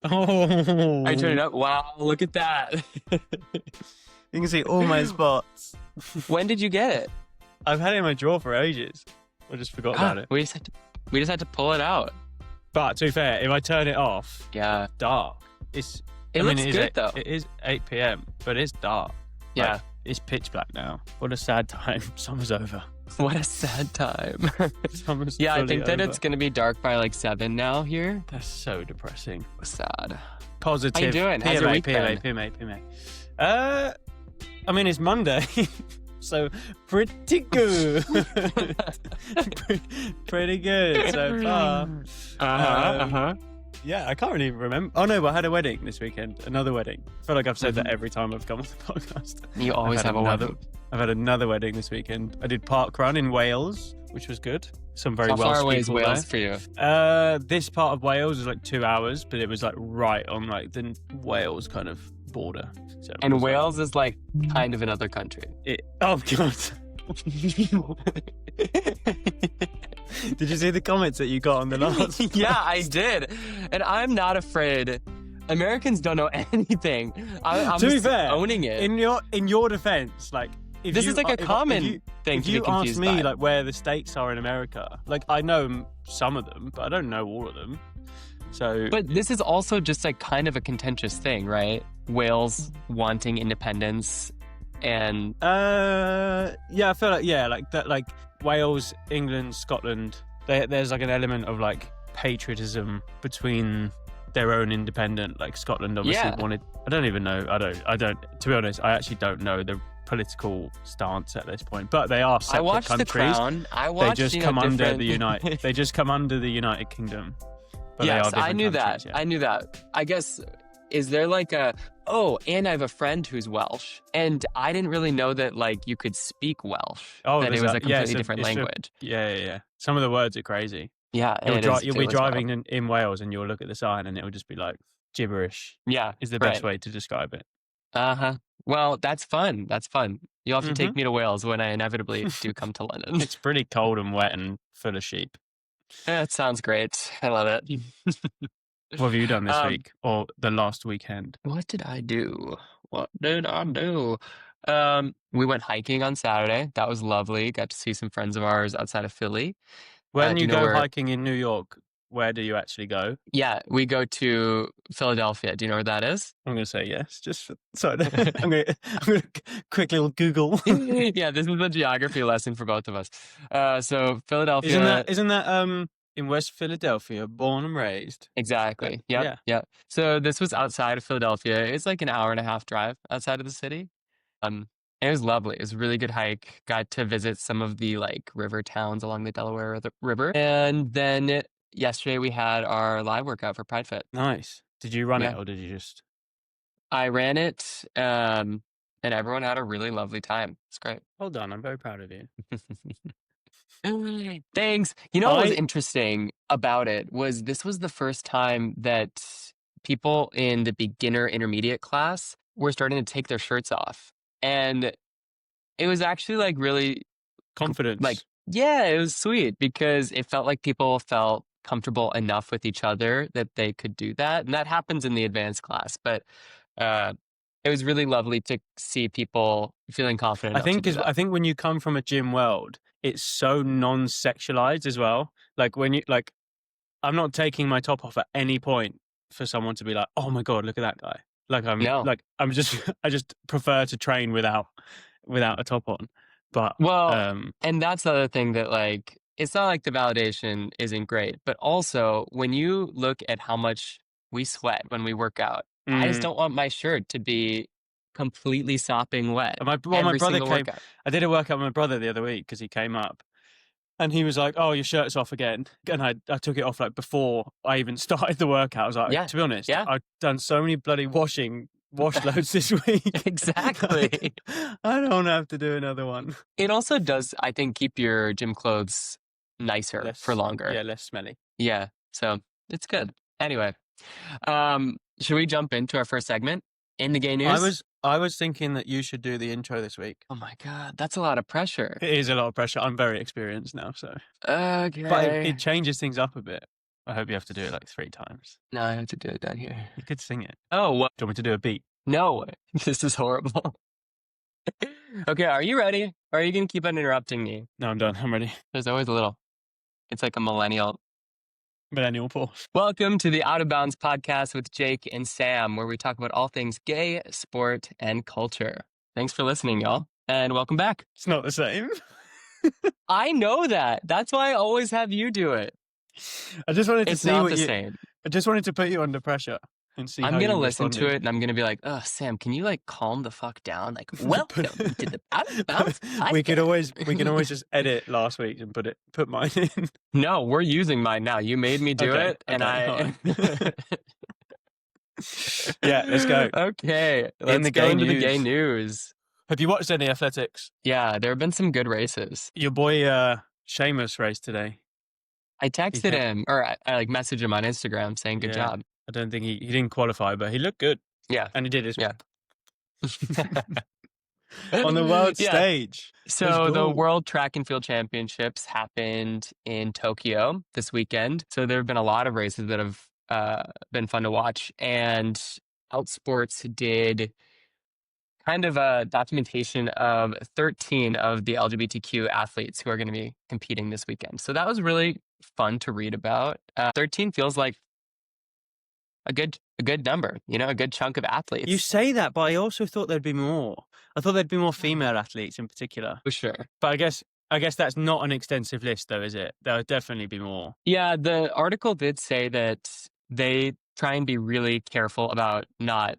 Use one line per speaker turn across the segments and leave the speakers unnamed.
Oh,
I turn it up. Wow, look at that.
you can see all my spots.
When did you get it?
I've had it in my drawer for ages. I just forgot about it.
We just had to pull it out.
But to be fair, if I turn it off,
Yeah.
it's dark.
It looks good though.
It is 8 p.m, but it's dark.
Yeah.
Like, it's pitch black now. What a sad time. Summer's over.
What a sad time.
Summer's
Yeah, I
fully
think that
over.
it's going to be dark by like 7 now here.
That's so depressing.
Sad.
Positive.
How you doing? How's your week been?
PMA. I mean, it's Monday, so pretty good. Pretty good so far. Yeah, I can't really remember. Oh no, but I had a wedding this weekend. Another wedding. I feel like I've said that every time I've come on the podcast.
You always have
another.
a wedding.
I've had another wedding this weekend. I did park run in Wales, which was good. Some very
How
Welsh
far away is
people
Wales
there.
for you?
This part of Wales was like 2 hours, but it was like right on like the Wales kind of border. So
And Wales is like kind of another country.
Oh god. Did you see the comments that you got on the last?
Yeah, I did. And I'm not afraid. Americans don't know anything. I'm
To be
just
fair,
owning it.
In your defense, like if
This
you,
is like a common thing
if
to be
you ask
confused
me
by.
like where the states are in America, like I know some of them, but I don't know all of them. So,
But this is also just like kind of a contentious thing, right? Wales wanting independence and
yeah, I feel like like that, like Wales, England, Scotland. There's like an element of like patriotism between their own independent. Like Scotland obviously wanted. I don't even know. I don't. To be honest, I actually don't know the political stance at this point. But they are separate
I watched
countries.
The Crown. I watched.
They just come under
different...
the United. They just come under the United Kingdom. But they are
yes,
different
I knew
countries,
that.
yeah.
I knew that. I guess, is there like a, and I have a friend who's Welsh, and I didn't really know that like you could speak Welsh.
Oh,
that it
there's
was
that.
a completely different
it's
language.
Yeah. Some of the words are crazy.
Yeah,
You'll be driving in Wales and you'll look at the sign and it will just be like gibberish.
Yeah,
is the best way to describe it.
Well, that's fun. That's fun. You'll have to take me to Wales when I inevitably do come to London.
It's pretty cold and wet and full of sheep.
That sounds great. I love it.
What have you done this week or the last weekend?
What did I do? We went hiking on Saturday. That was lovely. Got to see some friends of ours outside of Philly.
When you go hiking in New York, where do you actually go?
Yeah, we go to Philadelphia. Do you know where that is?
I'm going to say yes. Just sorry. I'm going to quick little Google.
Yeah, this is a geography lesson for both of us. So Philadelphia.
Isn't that in West Philadelphia, born and raised?
Exactly. Yeah. So this was outside of Philadelphia. It's like an hour and a half drive outside of the city. It was lovely. It was a really good hike. Got to visit some of the like river towns along the Delaware River. And then yesterday we had our live workout for Pridefit.
Nice. Did you run it or did you just?
I ran it, and everyone had a really lovely time. It's great.
Well done. I'm very proud of you.
Thanks. You know what was interesting about it was this was the first time that people in the beginner intermediate class were starting to take their shirts off. And it was actually like really
confidence.
Like, yeah, it was sweet because it felt like people felt comfortable enough with each other that they could do that. And that happens in the advanced class. But it was really lovely to see people feeling confident.
I think when you come from a gym world, it's so non-sexualized as well. Like when you I'm not taking my top off at any point for someone to be like, "Oh my god, look at that guy." I just prefer to train without a top on. But
and that's the other thing that like it's not like the validation isn't great, but also when you look at how much we sweat when we work out, I just don't want my shirt to be completely sopping wet.
My brother came. Workout. I did a workout with my brother the other week because he came up. And he was like, "Oh, your shirt's off again." And I took it off like before I even started the workout. I was like, to be honest, I've done so many bloody wash loads this week.
Exactly.
I don't have to do another one.
It also does, I think, keep your gym clothes nicer for longer.
Yeah, less smelly.
Yeah, so it's good. Anyway, should we jump into our first segment in the gay news?
I was thinking that you should do the intro this week.
Oh my god, that's a lot of pressure.
It is a lot of pressure. I'm very experienced now, so.
Okay.
But it changes things up a bit. I hope you have to do it like 3 times.
No, I have to do it down here.
You could sing it.
Oh, what?
Do you want me to do a beat?
No, this is horrible. Okay, are you ready? Or are you going to keep on interrupting me?
No, I'm done. I'm ready.
There's always a little. It's like a millennial
pause.
Welcome to the Out of Bounds podcast with Jake and Sam, where we talk about all things gay, sport, and culture. Thanks for listening, y'all, and welcome back.
It's not the same.
I know that. That's why I always have you do it.
I just wanted to
It's
see
not
what
the
you.
same.
I just wanted to put you under pressure and see.
I'm
how
gonna
you
listen to
responded.
it, and I'm gonna be like, "Oh, Sam, can you like calm the fuck down? Like, welcome to the Out of Bounds podcast."
We can always just edit last week and put mine in.
No, we're using mine now. You made me do
Okay,
it, and
okay,
I.
Yeah, let's go.
Okay, let's
the
go
gay
into the
news.
gay news.
Have you watched any athletics?
Yeah, there have been some good races.
Your boy Seamus raced today.
I texted him, or I like messaged him on Instagram saying good job.
I don't think he didn't qualify, but he looked good.
Yeah.
And he did his
Yeah.
on the world stage.
So the World Track and Field Championships happened in Tokyo this weekend. So there have been a lot of races that have been fun to watch. And Outsports did kind of a documentation of 13 of the LGBTQ athletes who are going to be competing this weekend. So that was really fun to read about. 13 feels like a good number, a good chunk of athletes.
You say that, but I also thought there'd be more. I thought there'd be more female athletes in particular.
For sure.
But I guess that's not an extensive list, though, is it? There'll definitely be more.
Yeah, the article did say that they try and be really careful about not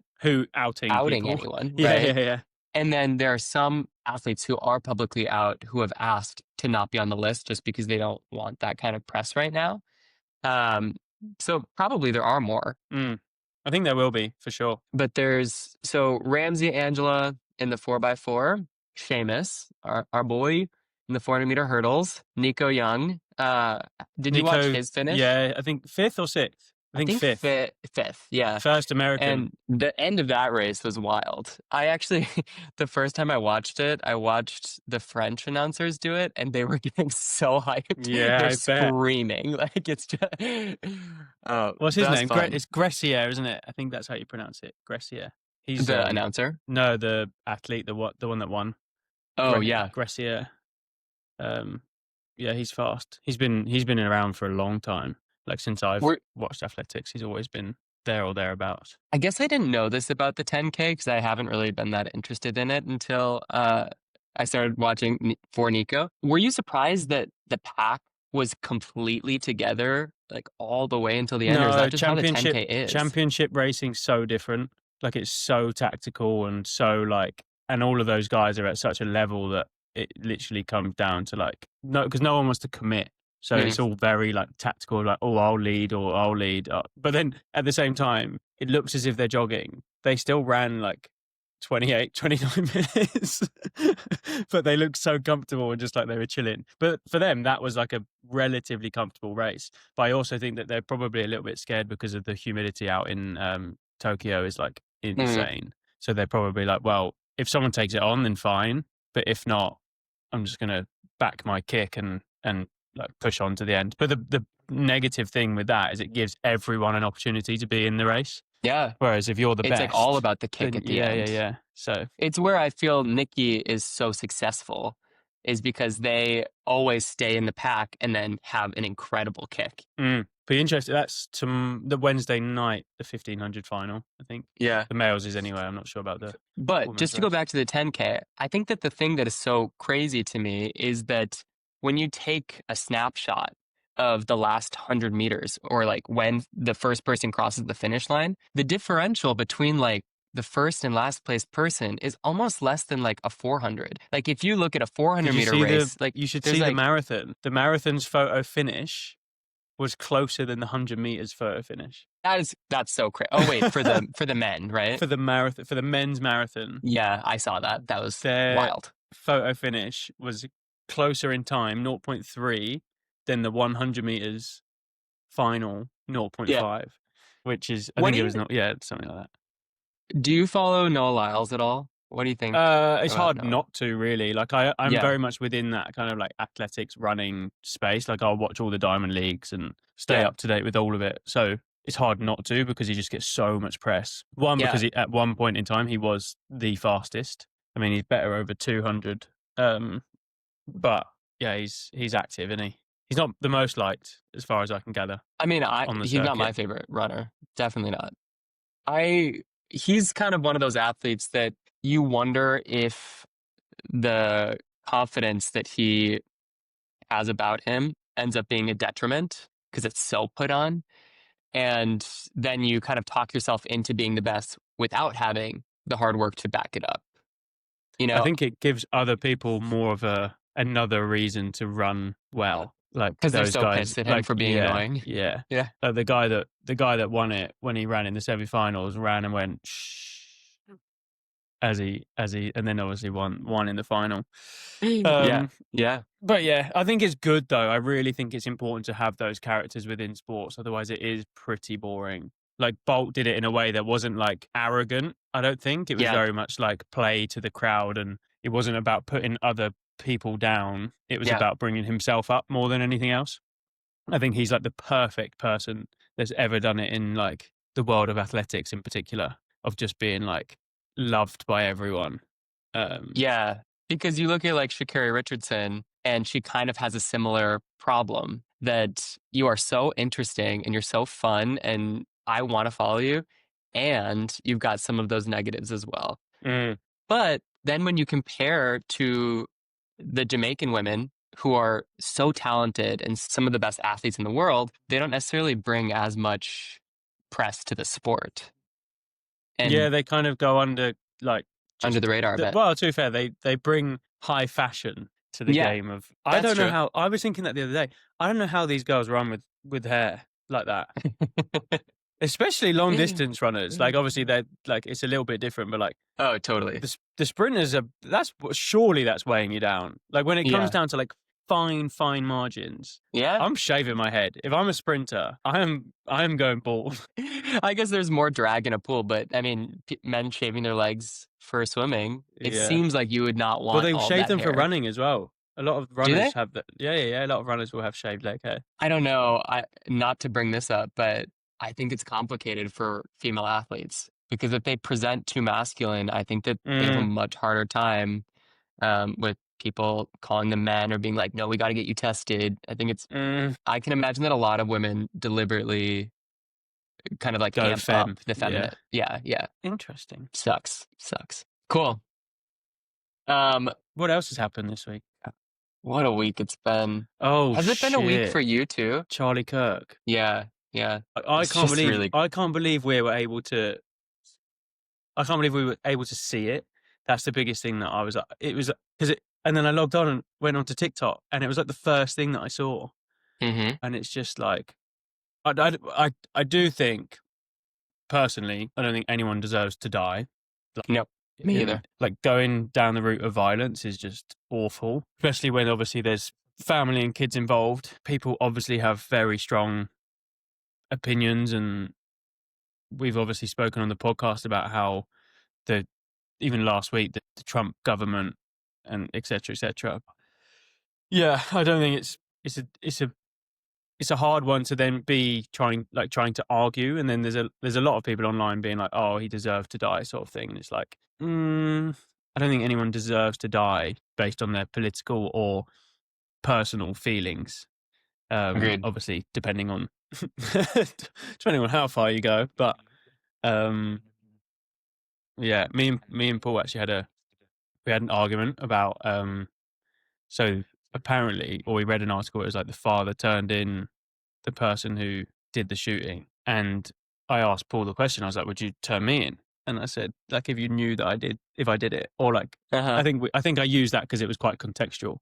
outing
anyone.
Yeah,
right?
yeah.
And then there are some athletes who are publicly out who have asked to not be on the list just because they don't want that kind of press right now. So probably there are more.
I think there will be, for sure.
But so Ramsey Angela in the 4x4, Seamus, our boy, in the 400-meter hurdles, Nico Young. Did you watch his finish?
Yeah, I think 5th or 6th. I think 5th.
5th, yeah.
First American.
And the end of that race was wild. I actually, the first time I watched it, I watched the French announcers do it, and they were getting so hyped.
Yeah,
they're
I
screaming. Like, it's just...
What's his name?
Fun.
It's Gressier, isn't it? I think that's how you pronounce it. Gressier. He's
the announcer?
No, the athlete, the one that won.
Oh, yeah.
Gressier. Yeah, he's fast. He's been around for a long time. Like since I've watched athletics, he's always been there or thereabouts.
I guess I didn't know this about the 10K because I haven't really been that interested in it until I started watching for Nico. Were you surprised that the pack was completely together, like all the way until the end?
No,
or is that just how the 10K is?
Championship racing's so different. Like it's so tactical and so and all of those guys are at such a level that it literally comes down to because no one wants to commit. So it's all very tactical, I'll lead. But then at the same time, it looks as if they're jogging. They still ran 28, 29 minutes, but they looked so comfortable and just like they were chilling. But for them, that was a relatively comfortable race. But I also think that they're probably a little bit scared because of the humidity out in Tokyo is insane. So they're probably well, if someone takes it on, then fine. But if not, I'm just going to back my kick and push on to the end. But the negative thing with that is it gives everyone an opportunity to be in the race.
Yeah.
Whereas if you're the best,
it's all about the kick at the end.
Yeah. So
it's where I feel Nikki is so successful is because they always stay in the pack and then have an incredible kick.
Be interested. That's the Wednesday night, the 1500 final, I think.
Yeah.
The males is anyway. I'm not sure about the.
But just to go back to the 10K, I think that the thing that is so crazy to me is that when you take a snapshot of the last 100 meters or when the first person crosses the finish line, the differential between the first and last place person is almost less than a 400. If you look at a 400-meter race,
you should see the marathon. The marathon's photo finish was closer than the 100 meters photo finish.
That's so crazy. Oh wait, for the men, right?
For the marathon, for the men's marathon.
Yeah, I saw that. That was wild.
Photo finish was closer in time, 0.3, than the 100 meters final, 0.5, which is, I think it was something like that.
Do you follow Noah Lyles at all? What do you think
It's
about
hard
Noah?
not to really. Like I'm
Yeah,
very much within that kind of like athletics running space. Like I'll watch all the Diamond Leagues and stay
yeah,
up to date with all of it. So it's hard not to because he just gets so much press. One,
yeah.
because at one point in time he was the fastest. I mean, he's better over 200. But yeah, he's active, isn't he? He's not the most liked as far as I can gather
I mean,
on the
he's not my
circuit.
favorite runner. Definitely not. He's kind of one of those athletes that you wonder if the confidence that he has about him ends up being a detriment because it's so put on. And then you kind of talk yourself into being the best without having the hard work to back it up. You
I
know,
think it gives other people more of another reason to run well. Like
because they're
those
so
guys,
pissed at him
like
for being annoying.
yeah.
Yeah.
Like the guy that won it when he ran in the semi-finals ran and went shh and then obviously won in the final.
Yeah. Yeah.
But yeah, I think it's good though. I really think it's important to have those characters within sports. Otherwise, it is pretty boring. Like Bolt did it in a way that wasn't like arrogant. I don't think it was
Yeah.
very much like play to the crowd, and it wasn't about putting other people down. It was
Yeah.
about bringing himself up more than anything else. I think he's like the perfect person that's ever done it in like the world of athletics in particular, of just being like loved by everyone.
Yeah. Because you look at like Sha'Carri Richardson, and she kind of has a similar problem that you are so interesting and you're so fun, and I want to follow you. And you've got some of those negatives as well.
mm,
But then when you compare to the Jamaican women who are so talented and some of the best athletes in the world, they don't necessarily bring as much press to the sport
yeah,
and
they kind of go under like
under
just
the radar a bit.
well, to be fair, they bring high fashion to the
Yeah,
game of. I
that's
don't know
true.
how. I was thinking that the other day. I don't know how these girls run with hair like that, especially long distance runners. Like obviously they're like it's a little bit different, but like
Oh, totally.
the sprinters are. Surely that's weighing you down. Like when it comes
Yeah.
down to like fine margins.
Yeah.
I'm shaving my head. If I'm a sprinter, I am going bald.
I guess there's more drag in a pool, but I mean, men shaving their legs for swimming, it
Yeah.
seems like you would not
Well,
want
they
all
shave
that
them for
hair.
running as well. A lot of
Do they?
runners have that. Yeah. A lot of runners will have shaved leg hair.
I don't know. Not to bring this up, but I think it's complicated for female athletes because if they present too masculine, I think that they have a much harder time with people calling them men or being like, "No, we got to get you tested." I think it's. I can imagine that a lot of women deliberately kind of like
Go
amp
femme.
up the feminine. Yeah.
Interesting.
Sucks. Cool.
What else has happened this week?
What a week it's been.
Oh,
Has it been a week
shit.
for you too?
Charlie Kirk.
Yeah.
I
It's
can't
just
believe
really-
I can't believe we were able to. I can't believe we were able to see it. That's the biggest thing that I was. It was because it, and then I logged on and went onto TikTok, and it was like the first thing that I saw,
Mhm.
and it's just like, I do think, personally, I don't think anyone deserves to die.
Nope. Me either.
Like going down the route of violence is just awful, especially when obviously there's family and kids involved. People obviously have very strong opinions, and we've obviously spoken on the podcast about how even last week the Trump government and etc. Yeah, I don't think it's a hard one to then be trying to argue, and then there's a lot of people online being like, oh, he deserved to die, sort of thing, and it's like, I don't think anyone deserves to die based on their political or personal feelings.
Agreed.
Obviously, depending on how far you go, but yeah, me and Paul actually had an argument about so apparently, or we read an article, it was like the father turned in the person who did the shooting, and I asked Paul the question. I was like, "Would you turn me in?" And I said, "Like, if you knew that if I did it, or like,
Uh-huh.
I think I used that because it was quite contextual.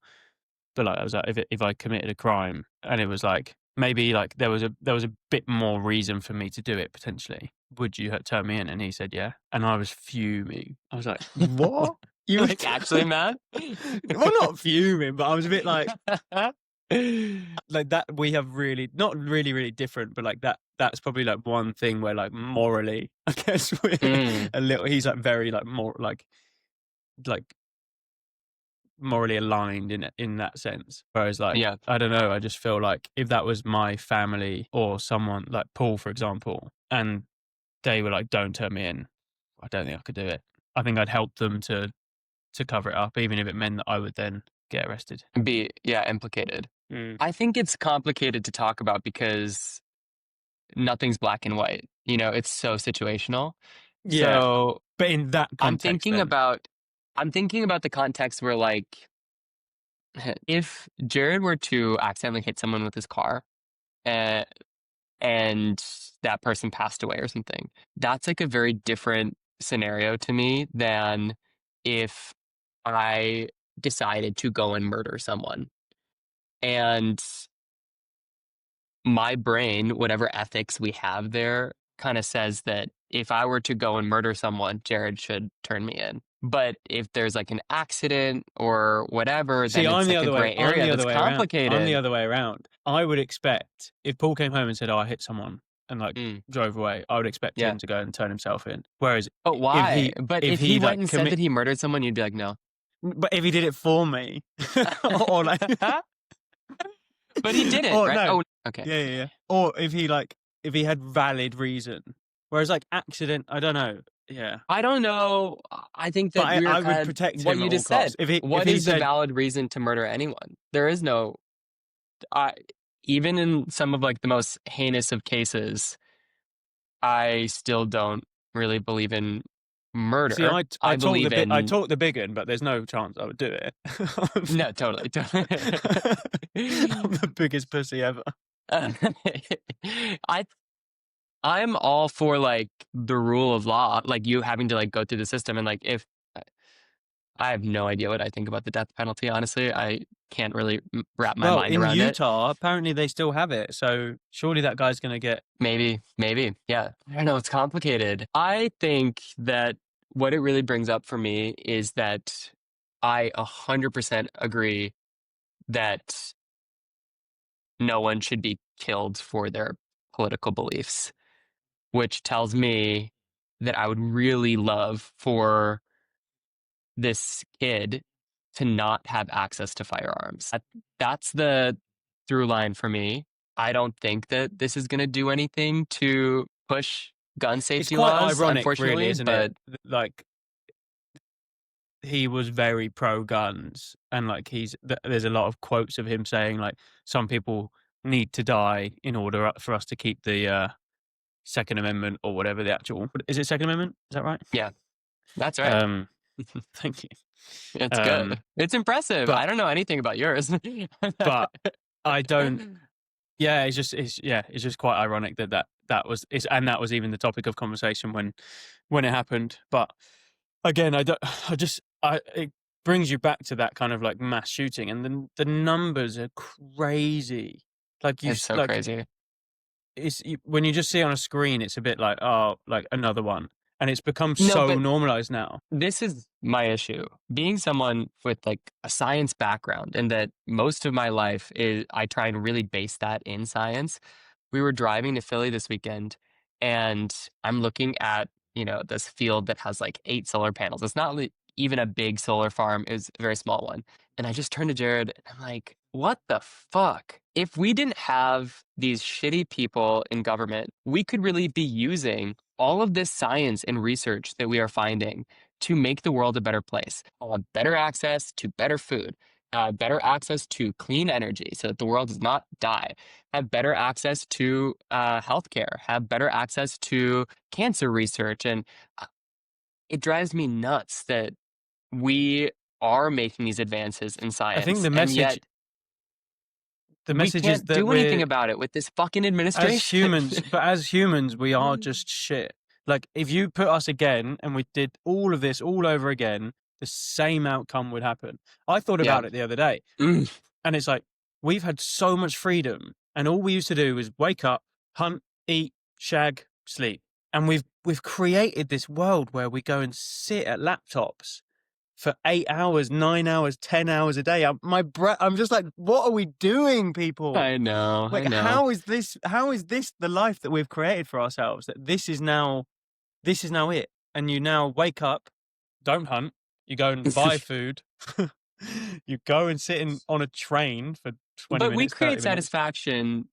But like, I was like, if I committed a crime, and it was like maybe like there was a bit more reason for me to do it potentially. Would you turn me in?" And he said, "Yeah." And I was fuming. I was like, "What?
You like actually mad?"
Well, not fuming, but I was a bit like that. We have really not really different, but like that's probably like one thing where like morally, I guess we're a little. He's like very like more like like morally aligned in that sense. Whereas like,
Yeah.
I don't know, I just feel like if that was my family or someone like Paul, for example, and they were like, don't turn me in, I don't think I could do it. I think I'd help them to cover it up, even if it meant that I would then get arrested.
Be implicated. I think it's complicated to talk about because nothing's black and white. You know, it's so situational.
Yeah.
So
But in that context,
I'm thinking about the context where, like, if Jared were to accidentally hit someone with his car, and that person passed away or something, that's like a very different scenario to me than if I decided to go and murder someone. And my brain, whatever ethics we have there, kind of says that if I were to go and murder someone, Jared should turn me in. But if there's like an accident or whatever, then it's like a gray area that's complicated.
I'm the other way around. I would expect if Paul came home and said, "Oh, I hit someone," and like drove away, I would expect him to go and turn himself in. Whereas,
but why? If he went and said that he murdered someone, you'd be like, no.
But if he did it for me, or like,
but he didn't, right?
No.
Oh, okay.
Yeah. Or if he had valid reason. Whereas like accident, I don't know. Yeah.
I don't know. I think that
I would protect him
what you just said. What is the valid reason to murder anyone? There is no. Even in some of like the most heinous of cases, I still don't really believe in murder.
See, I talk the big one, but there's no chance I would do it.
No, totally.
I'm the biggest pussy ever.
I'm all for like the rule of law, like you having to like go through the system, and like if I have no idea what I think about the death penalty, honestly. I can't really wrap my mind around it.
In Utah, apparently they still have it, so surely that guy's going to get...
Maybe, yeah. I don't know, it's complicated. I think that what it really brings up for me is that I 100% agree that no one should be killed for their political beliefs, which tells me that I would really love for this kid to not have access to firearms. That's the through line for me. I don't think that this is going to do anything to push gun safety laws,
ironic,
unfortunately,
really, isn't it? Like, he was very pro-guns, and like there's a lot of quotes of him saying like some people need to die in order for us to keep the Second Amendment or whatever the actual... Is it Second Amendment? Is that right?
Yeah, that's right.
Thank you.
It's good. It's impressive. But I don't know anything about yours.
But I don't... Yeah, it's just quite ironic that was even the topic of conversation when it happened. But again, it brings you back to that kind of like mass shooting, and then the numbers are crazy. Like
it's so crazy.
When you just see it on a screen, it's a bit like, oh, like another one. And it's become so normalized now.
This is my issue. Being someone with like a science background, and that most of my life is I try and really base that in science. We were driving to Philly this weekend, and I'm looking at, this field that has like 8 solar panels. It's not even a big solar farm. It's a very small one. And I just turned to Jared and I'm like, what the fuck? If we didn't have these shitty people in government, we could really be using all of this science and research that we are finding to make the world a better place. Better access to better food, better access to clean energy so that the world does not die, have better access to healthcare, have better access to cancer research. And it drives me nuts that we are making these advances in science.
I think the message is that
we can't do anything about it with this fucking administration.
As humans, we are just shit. Like, if you put us again and we did all of this all over again, the same outcome would happen. I thought about it the other day, and it's like, we've had so much freedom, and all we used to do was wake up, hunt, eat, shag, sleep. And we've created this world where we go and sit at laptops for 8 hours, 9 hours, 10 hours a day. I'm just like, what are we doing, people?
I know.
Like, how is this the life that we've created for ourselves? That this is now it. And you now wake up, don't hunt, You go and buy food. You go and sit on a train for 20
But we
minutes, 30
create
minutes.
satisfaction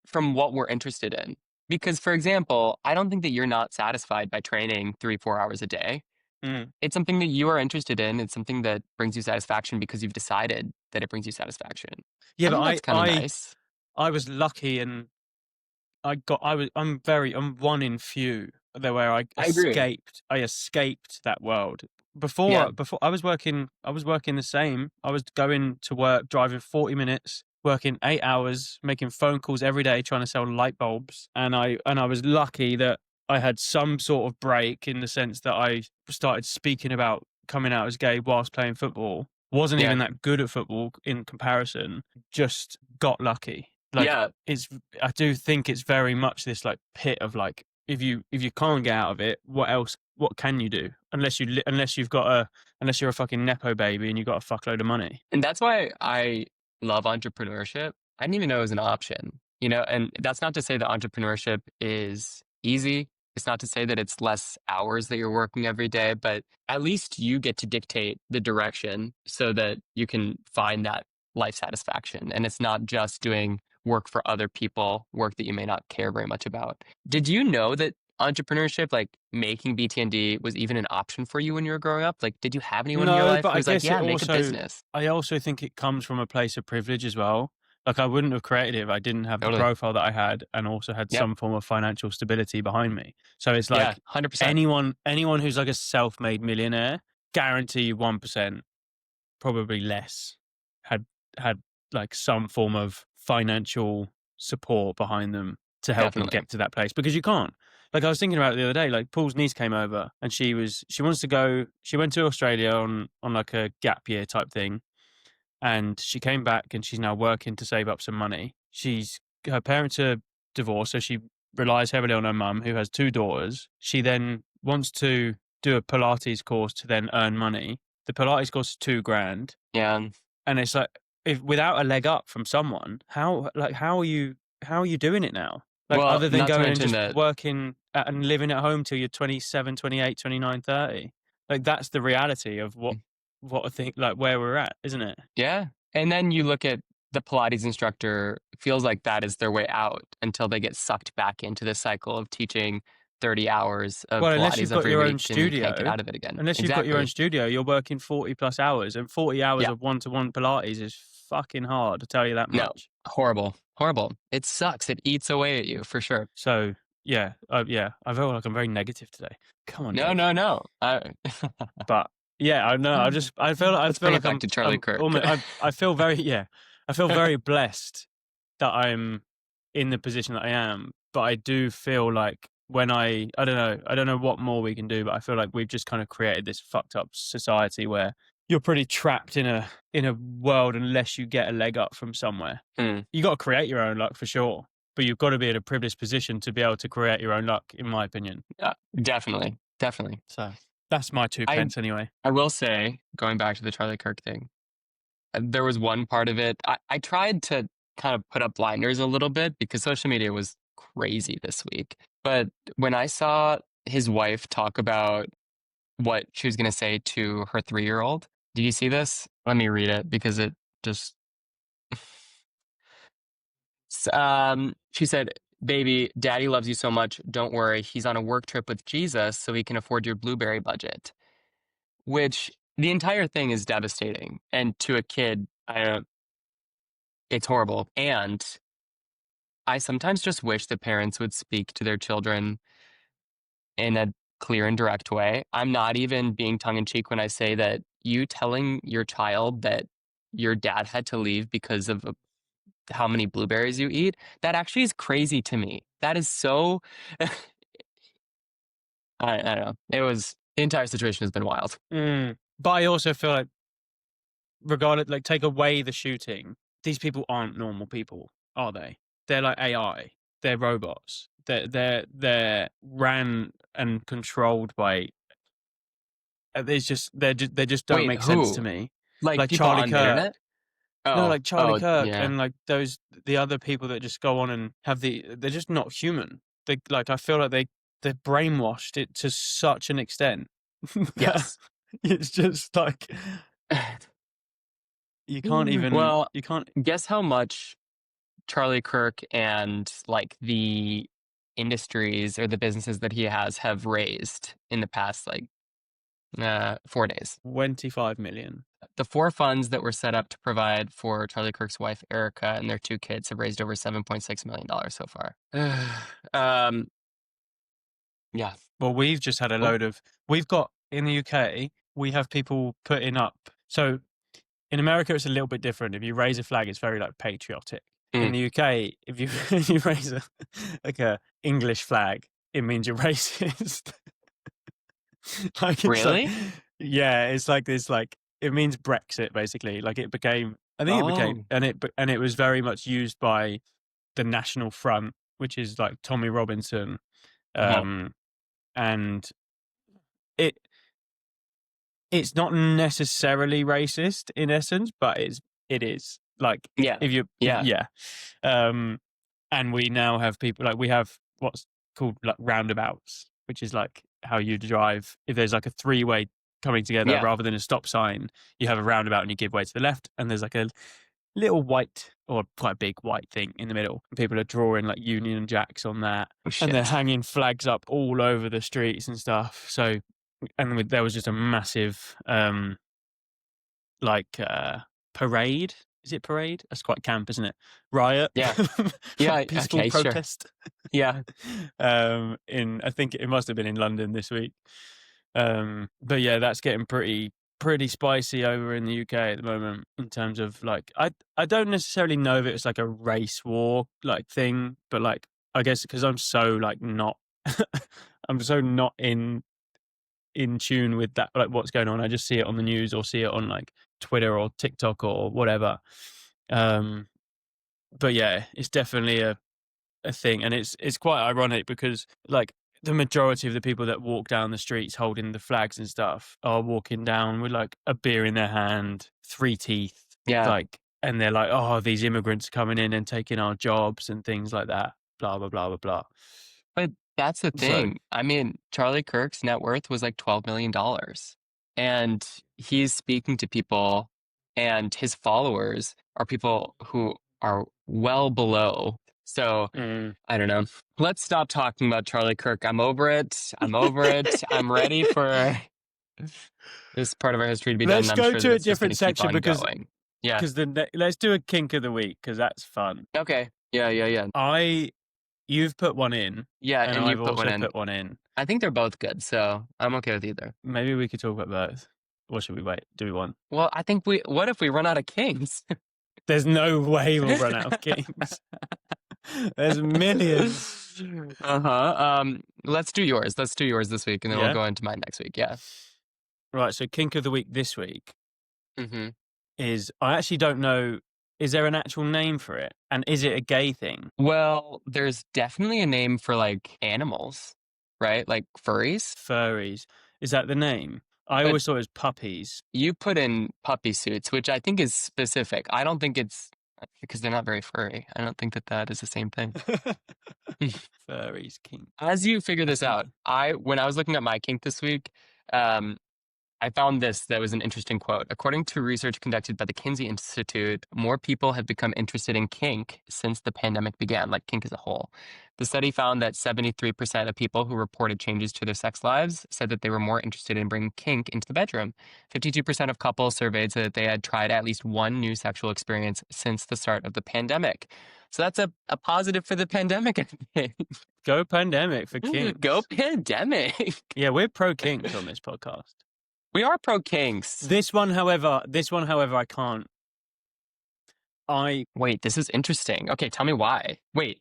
from what we're interested in. Because, for example, I don't think that you're not satisfied by training 3-4 hours a day.
Mm.
It's something that you are interested in. It's something that brings you satisfaction because you've decided that it brings you satisfaction.
Yeah,
I
but
think that's kind of nice.
I was lucky, and I'm one in few there where
I agree.
I escaped that world.
Yeah.
Before I was working the same. I was going to work, driving 40 minutes, working 8 hours, making phone calls every day, trying to sell light bulbs. And I was lucky that I had some sort of break, in the sense that I started speaking about coming out as gay whilst playing football. Wasn't
Yeah.
even that good at football in comparison. Just got lucky. Like,
Yeah.
I do think it's very much this like pit of like, if you can't get out of it, what can you do? Unless you're a fucking nepo baby and you got a fuckload of money.
And that's why I love entrepreneurship. I didn't even know it was an option, and that's not to say that entrepreneurship is easy. It's not to say that it's less hours that you're working every day, but at least you get to dictate the direction so that you can find that life satisfaction. And it's not just doing work for other people, work that you may not care very much about. Did you know that entrepreneurship, like making BTND, was even an option for you when you were growing up? Like, did you have anyone in your
No,
life
but
who was like, yeah, make a business?
I also think it comes from a place of privilege as well. Like, I wouldn't have created it if I didn't have the
Totally.
profile that I had, and also had
Yep.
some form of financial stability behind me. So it's
Yeah,
like
100%.
anyone who's like a self-made millionaire, guarantee you 1%, probably less, had like some form of financial support behind them to help them
Definitely.
get to that place. Because you can't. Like, I was thinking about it the other day. Like, Paul's niece came over, and she wants to go. She went to Australia on like a gap year type thing, and she came back, and she's now working to save up some money. Her parents are divorced, so she relies heavily on her mum, who has 2 daughters. She then wants to do a Pilates course to then earn money. The Pilates course is $2,000.
Yeah.
And it's like, if without a leg up from someone, how are you doing it now? Like,
Well,
other than
not to
going and
mention
just
that,
working and living at home till you're 27, 28, 29, 30. Like, that's the reality of what I think, like, where we're at, isn't it?
yeah. And then you look at the Pilates instructor, feels like that is their way out until they get sucked back into the cycle of teaching 30 hours of
Well, unless you've
Pilates
got
every
your own
week and you can't get
studio,
out of it again. Exactly.
you're working 40 plus hours, and 40 hours
Yeah.
of one-to-one Pilates is fucking hard, to tell you that
No,
much.
horrible. It sucks. It eats away at you for sure.
So yeah, I feel like I'm very negative today. Come on, Dave.
No.
But yeah, I know. I feel like
back to Charlie Kirk.
I feel very blessed that I'm in the position that I am. But I do feel like I don't know what more we can do, but I feel like we've just kind of created this fucked up society where you're pretty trapped in a world unless you get a leg up from somewhere. You got to create your own luck for sure, but you've got to be in a privileged position to be able to create your own luck, in my opinion.
Definitely.
So that's my 2 pence anyway.
I will say, going back to the Charlie Kirk thing, there was one part of it. I tried to kind of put up blinders a little bit because social media was crazy this week. But when I saw his wife talk about what she was going to say to her 3-year-old, did you see this? Let me read it because it just. She said, "Baby, Daddy loves you so much. Don't worry. He's on a work trip with Jesus so he can afford your blueberry budget." Which, the entire thing is devastating. And to a kid, it's horrible. And I sometimes just wish that parents would speak to their children in a clear and direct way. I'm not even being tongue-in-cheek when I say that you telling your child that your dad had to leave because of how many blueberries you eat, that actually is crazy to me. That is so... I don't know. The entire situation has been wild.
But I also feel like, regardless, like, take away the shooting, these people aren't normal people, are they? They're like AI. They're robots. They're ran and controlled by. They just don't make sense to me.
Like people
Charlie
on the
Kirk.
internet?
No, like Charlie Kirk,
yeah.
and like the other people that just go on and they're just not human. I feel like they're brainwashed it to such an extent.
Yes.
It's just like you can't even.
Well,
You can't.
guess how much Charlie Kirk and like the industries or the businesses that he has have raised in the past 4 days.
25 million.
The 4 funds that were set up to provide for Charlie Kirk's wife Erica and their 2 kids have raised over $7.6 million so far. Yeah.
Well, we've just had a load of. We've got in the UK. We have people putting up. So in America, it's a little bit different. If you raise a flag, it's very like patriotic. In the UK, if you raise a English flag, it means you're racist. Like,
really?
Yeah, it's like this. Like, it means Brexit basically. Like, it became. I think it became, and it was very much used by the National Front, which is like Tommy Robinson, and it's not necessarily racist in essence, but it is like and we now have people like we have what's called like roundabouts, which is like how you drive if there's like a 3-way coming together rather than a stop sign. You have a roundabout and you give way to the left, and there's like a little white or quite big white thing in the middle. People are drawing like Union Jacks on that, and they're hanging flags up all over the streets and stuff. So, and there was just a massive parade. Is it parade? That's quite camp, isn't it? Riot.
Yeah.
Peaceful protest.
Sure. Yeah.
I think it must have been in London this week. But yeah, that's getting pretty spicy over in the UK at the moment in terms of like I don't necessarily know if it's like a race war like thing, but like I guess because I'm so like not I'm so not in tune with that, like what's going on. I just see it on the news or see it on like Twitter or TikTok or whatever. But yeah, it's definitely a thing, and it's quite ironic because like the majority of the people that walk down the streets holding the flags and stuff are walking down with like a beer in their hand, 3 teeth, like, and they're like, oh, these immigrants coming in and taking our jobs and things like that, blah blah blah blah blah.
But that's the thing. I mean, Charlie Kirk's net worth was like $12 million, and he's speaking to people, and his followers are people who are well below. So I don't know. Let's stop talking about Charlie Kirk. I'm over it. I'm ready for this part of our history to be done.
Let's go to a different section because let's do a kink of the week because that's fun.
Okay. Yeah.
You've put one in.
Yeah,
and I've also put one in.
I think they're both good, so I'm okay with either.
Maybe we could talk about both. Or should we wait? Do we want?
Well, I think what if we run out of kinks?
There's no way we'll run out of kinks. There's millions.
Let's do yours this week, and then we'll go into mine next week. Yeah.
Right, so kink of the week this week is, I actually don't know, is there an actual name for it? And is it a gay thing?
Well, there's definitely a name for like animals, right? Like furries.
Furries. Is that the name? I always thought it was puppies.
You put in puppy suits, which I think is specific. I don't think it's, because they're not very furry. I don't think that is the same thing.
Furries, kink.
As you figure this out, when I was looking at my kink this week, I found that was an interesting quote. According to research conducted by the Kinsey Institute, more people have become interested in kink since the pandemic began, like kink as a whole. The study found that 73% of people who reported changes to their sex lives said that they were more interested in bringing kink into the bedroom. 52% of couples surveyed said that they had tried at least one new sexual experience since the start of the pandemic. So that's a positive for the pandemic, I think.
Go pandemic for kinks.
Go pandemic.
Yeah, we're pro kinks on this podcast.
We are pro kinks.
This one, however, I can't.
Wait, this is interesting. Okay, tell me why. Wait,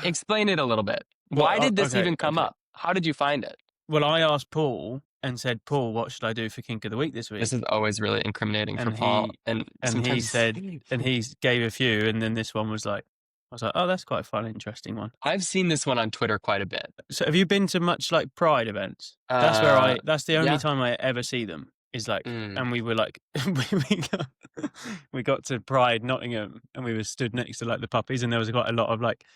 explain it a little bit. Why did this even come up? How did you find it?
Well, I asked Paul and said, Paul, what should I do for kink of the week this week?
This is always really incriminating for Paul.
And he said, and he gave a few, and then this one was like, I was like, oh, that's quite a fun, interesting one.
I've seen this one on Twitter quite a bit.
So have you been to much like Pride events? That's that's the only time I ever see them is like, and we were like, we got to Pride Nottingham and we were stood next to like the puppies, and there was quite a lot of like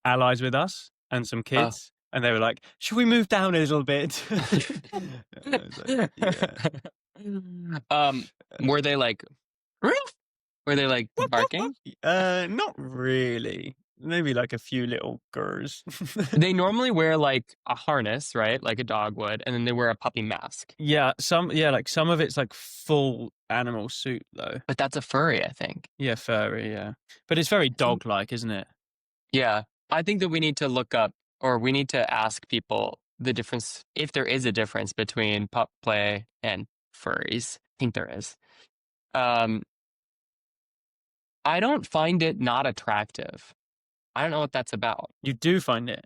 allies with us and some kids. And they were like, should we move down a little bit? I was like, yeah.
Were they like, were they like barking?
Not really. Maybe like a few little gurrs.
They normally wear like a harness, right? Like a dog would, and then they wear a puppy mask.
Yeah, like some of it's like full animal suit though.
But that's a furry, I think.
Yeah, furry, yeah. But it's very dog-like, isn't it?
Yeah. I think that we need to look up, or we need to ask people the difference, if there is a difference between pup play and furries. I think there is. I don't find it not attractive. I don't know what that's about.
You do find it.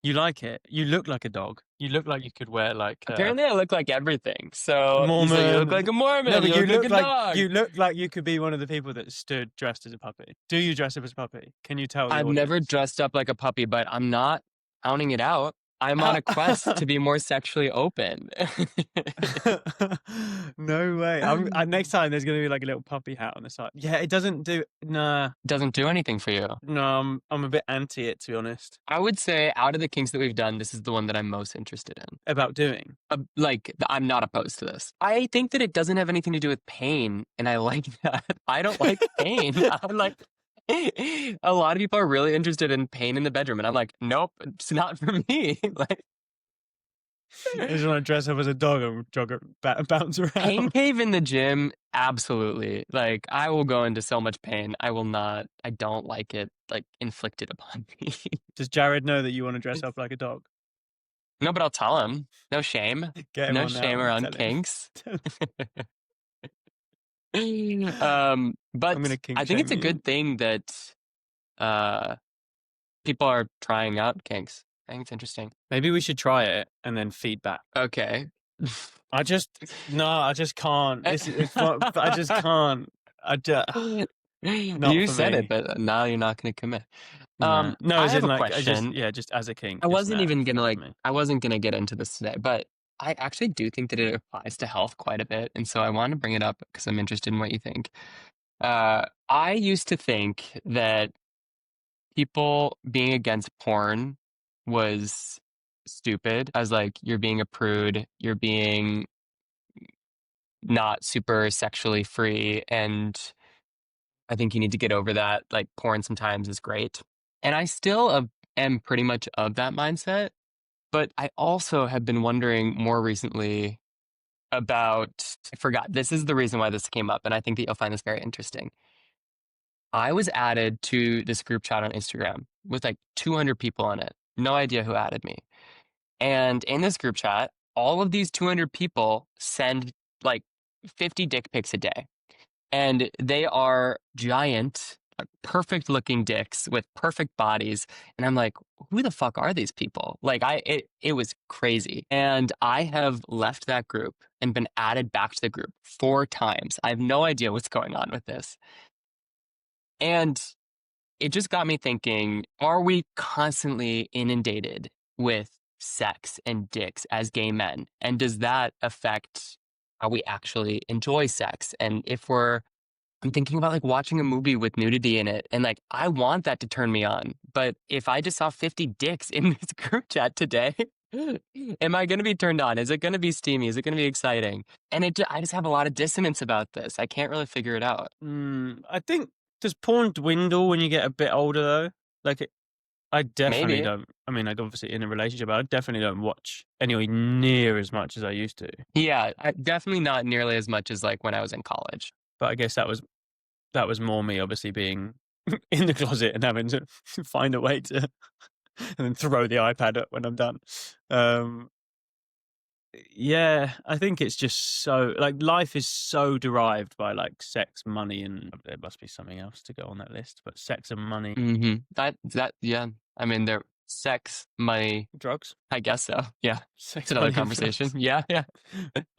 You like it. You look like a dog. You look like you could wear like.
Apparently, I look like everything. So
Mormon.
you look like a Mormon.
No, but
you look like a dog.
You look like you could be one of the people that stood dressed as a puppy. Do you dress up as a puppy? Can you tell?
I've never dressed up like a puppy, but I'm not counting it out. I'm on a quest to be more sexually open.
No way. Next time there's going to be like a little puppy hat on the side. Yeah, it doesn't do. Nah.
Doesn't do anything for you.
No, I'm a bit anti it, to be honest.
I would say out of the kinks that we've done, this is the one that I'm most interested in.
About doing?
I'm not opposed to this. I think that it doesn't have anything to do with pain, and I like that. I don't like pain. I'm like... A lot of people are really interested in pain in the bedroom, and I'm like, nope, it's not for me. Like,
I just want to dress up as a dog and bounce around.
Pain cave in the gym, absolutely. Like, I will go into so much pain. I don't like it, like, inflicted upon me.
Does Jared know that you want to dress up like a dog?
No, but I'll tell him. No shame. No shame around kinks. But I think it's a good thing that people are trying out kinks. I think it's interesting.
Maybe we should try it and then feedback.
Okay.
I just can't. I just can't.
You said it, but now you're not going to commit.
No,
I have a question.
Just as a kink.
I wasn't gonna get into this today, but I actually do think that it applies to health quite a bit, and so I want to bring it up because I'm interested in what you think. I used to think that people being against porn was stupid. I was like, you're being a prude, you're being not super sexually free, and I think you need to get over that. Like, porn sometimes is great. And I still am pretty much of that mindset. But I also have been wondering more recently about, I forgot, this is the reason why this came up, and I think that you'll find this very interesting. I was added to this group chat on Instagram with like 200 people on it. No idea who added me. And in this group chat, all of these 200 people send like 50 dick pics a day. And they are giant, perfect looking dicks with perfect bodies. And I'm like, who the fuck are these people? Like, it was crazy. And I have left that group and been added back to the group 4 times. I have no idea what's going on with this. And it just got me thinking, are we constantly inundated with sex and dicks as gay men? And does that affect how we actually enjoy sex? And I'm thinking about like watching a movie with nudity in it, and like, I want that to turn me on. But if I just saw 50 dicks in this group chat today, am I going to be turned on? Is it going to be steamy? Is it going to be exciting? And I just have a lot of dissonance about this. I can't really figure it out.
I think, does porn dwindle when you get a bit older though? Like, I definitely don't. I mean, I'd obviously in a relationship, I definitely don't watch anywhere near as much as I used to.
Yeah, definitely not nearly as much as like when I was in college.
But I guess that was more me obviously being in the closet and having to find a way to and then throw the iPad up when I'm done. Yeah, I think it's just so, like, life is so derived by like sex, money, and there must be something else to go on that list, but sex and money.
Mm-hmm. Yeah. I mean, they're sex, money,
drugs.
I guess so. Yeah,
sex,
it's another conversation. Yeah.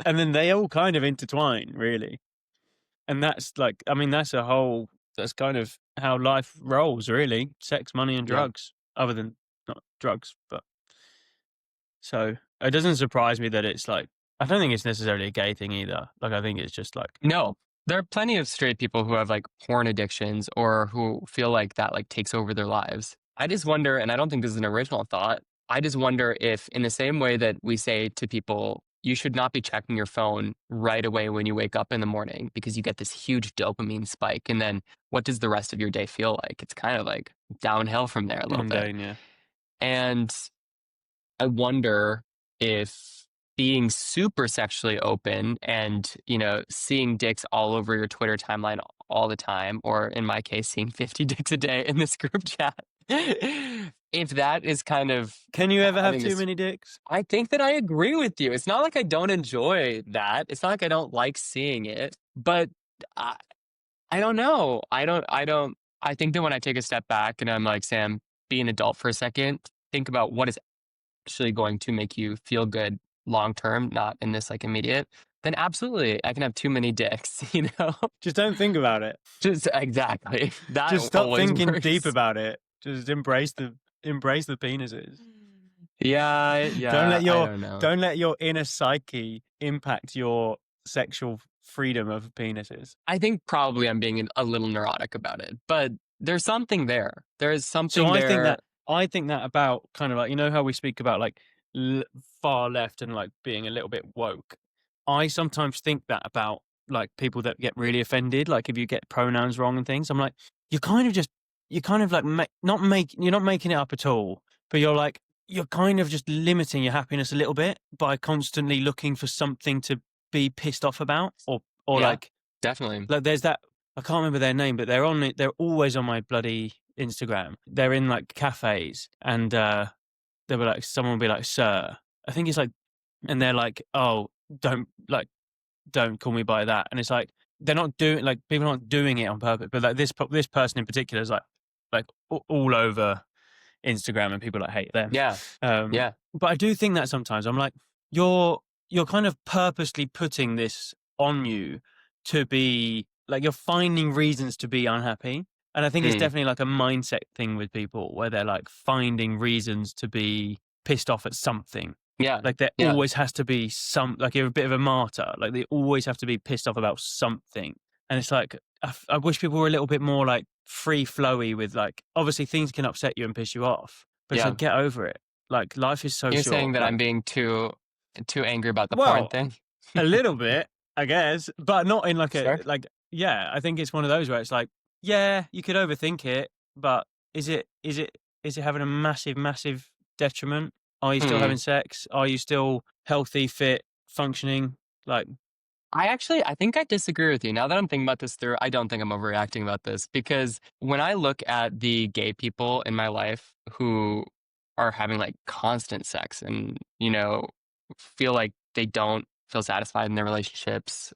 And then they all kind of intertwine, really. And that's like, I mean, that's kind of how life rolls, really. Sex, money, and drugs. Yeah. Other than not drugs, but so it doesn't surprise me that it's like, I don't think it's necessarily a gay thing either. Like, I think it's just like,
no, there are plenty of straight people who have like porn addictions or who feel like that like takes over their lives. I just wonder, and I don't think this is an original thought, I just wonder if, in the same way that we say to people, you should not be checking your phone right away when you wake up in the morning because you get this huge dopamine spike. And then what does the rest of your day feel like? It's kind of like downhill from there a little bit.
Mundane, yeah.
And I wonder if being super sexually open and, seeing dicks all over your Twitter timeline all the time, or in my case, seeing 50 dicks a day in this group chat, if that is kind of...
Can you ever have too many dicks?
I think that I agree with you. It's not like I don't enjoy that. It's not like I don't like seeing it, but I don't know. I think that when I take a step back and I'm like, Sam, be an adult for a second, think about what is actually going to make you feel good long term, not in this like immediate, then absolutely I can have too many dicks,
Just don't think about it.
Just exactly. That
just stop thinking
works.
deep about it. Just embrace the penises.
Yeah.
Don't let your inner psyche impact your sexual freedom of penises.
I think probably I'm being a little neurotic about it, but there's something there. There's something there.
I think that about kind of like, how we speak about like far left and like being a little bit woke. I sometimes think that about like people that get really offended, like if you get pronouns wrong and things. I'm like, you're kind of like you're not making it up at all, but you're kind of just limiting your happiness a little bit by constantly looking for something to be pissed off about, or like
definitely
like there's that, I can't remember their name, but they're always on my bloody Instagram. They're in like cafes and they were like, someone will be like, sir, I think it's like, and they're like, oh, don't call me by that. And it's like, they're not doing, like, people aren't doing it on purpose, but like this person in particular is like all over Instagram and people like hate them.
Yeah.
But I do think that sometimes I'm like, you're kind of purposely putting this on you to be like, you're finding reasons to be unhappy. And I think it's definitely like a mindset thing with people where they're like finding reasons to be pissed off at something.
Yeah.
Like there always has to be like you're a bit of a martyr. Like they always have to be pissed off about something. And it's like, I wish people were a little bit more like free flowy with like, obviously things can upset you and piss you off, but it's like, get over it. Like life is so short.
You're saying that I'm being too angry about the porn thing?
A little bit, I guess, but not in like
Sure.
I think it's one of those where it's like, yeah, you could overthink it, but is it having a massive detriment? Are you still having sex? Are you still healthy, fit, functioning? Like,
I think I disagree with you. Now that I'm thinking about this through, I don't think I'm overreacting about this, because when I look at the gay people in my life who are having like constant sex and, feel like they don't feel satisfied in their relationships,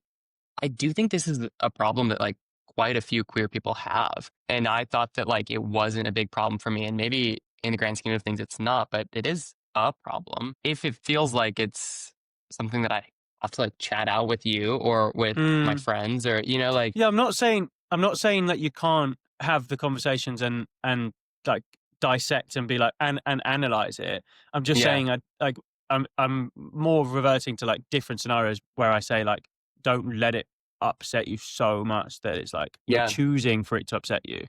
I do think this is a problem that like quite a few queer people have. And I thought that like it wasn't a big problem for me. And maybe in the grand scheme of things, it's not, but it is a problem. If it feels like it's something that I have to like chat out with you or with my friends or, like.
Yeah, I'm not saying that you can't have the conversations and like dissect and be like, and analyze it. I'm just saying I'm more reverting to like different scenarios where I say like, don't let it upset you so much that it's like you're choosing for it to upset you.